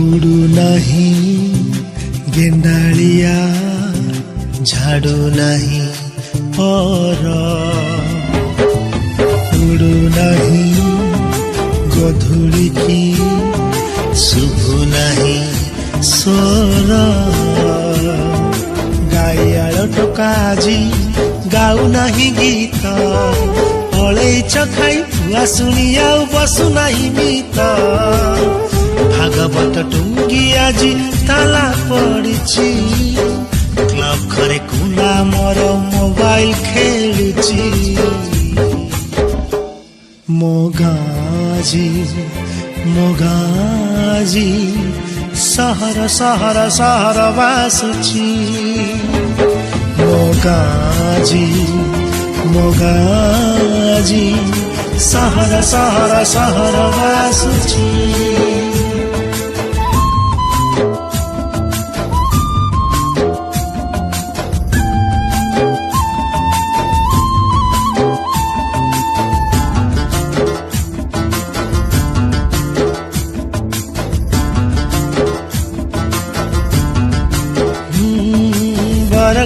उड़ू नहीं गेंडालिया झाड़ू नहीं पर उड़ू नहीं गधुड़ी की शुभु नहीं स्वर गाइयाल टोकाजी गाऊ नहीं गीत पलैच खाई पुआ शुणी आउ बसु नहीं मित भागवत टुंगी आज ताला पड़िछि क्लब घरे कुला मोर मोबाइल खेलुछि मोगाजी मोगाजी सहर सहर सहर बासुछि मोगाजी मोगाजी सहर सहर सहर बासुछि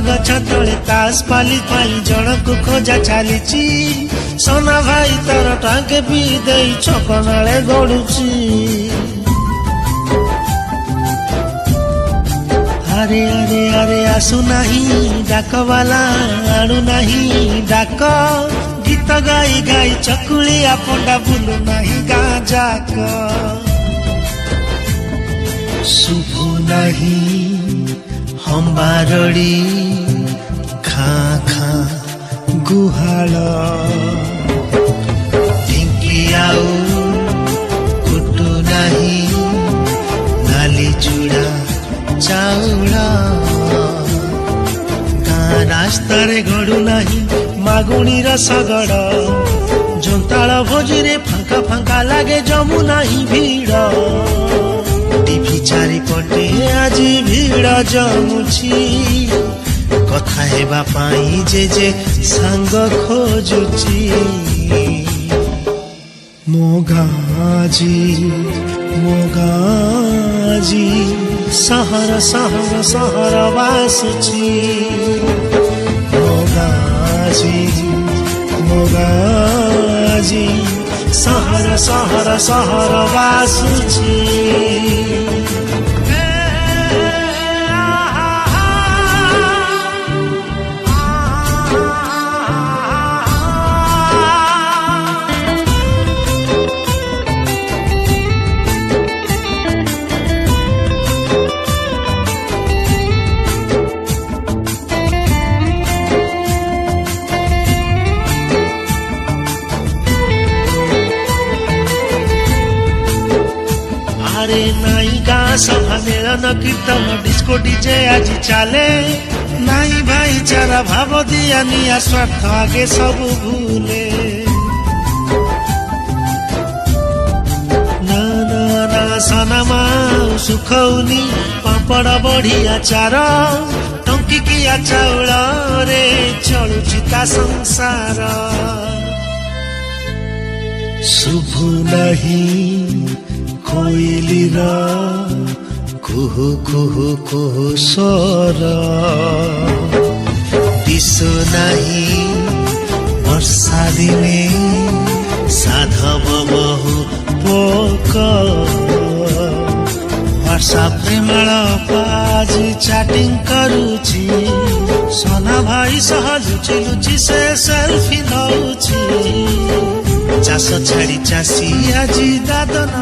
गछ तले तास पाली पाली जनक खोजा चलीची सोना भाई तर टांके भी दे छकनाले गड़ुची अरे अरे अरे आसु नहीं डाक वाला आड़ू नहीं डाक गीत गाई गाई चकुलिया पंडा बुलू नहीं गाँ जाक शुभु नहीं हम बारड़ी खाँ खाँ गुहाल ढिंकी आउ कुटु नहीं नाली चूड़ा चाउल गाँ रास्ता रे गड़ू नहीं मागुणी रसगड़ जोंताल भोजी रे फांका फांका लागे जमू नहीं भीड़ टीवी चारिपटे आज भीड़ जमुछि कथा हेबा पाई जे सांग खोजुछि मोगाजी मोगाजी सहर सहर सहर बासुछि मोगाजी मोगाजी सहर सहर सहर बासुछि अरे नाई गाँ सभा मेलन कीर्तन डिस्को डीजे आज चले नाई भाईचारा भाव दिया निया स्वार्थ आगे सब भूले ना ना ना सनमा सुखौनी पापड़ बढ़िया चार टंकिकिया चाउल रे चलुछि ता संसार शुभु नहीं कोइलीर कुहु कुहु कुहु स्वर दिशु नहीं वर्षा दिने साधव बहु पोक व्हाट्सएप प्रेमाल पाज चैटिंग करुछि सोना भाई सह लुचि लुचि से सेल्फी नउछि चाष छाड़ी चाषी आज दादन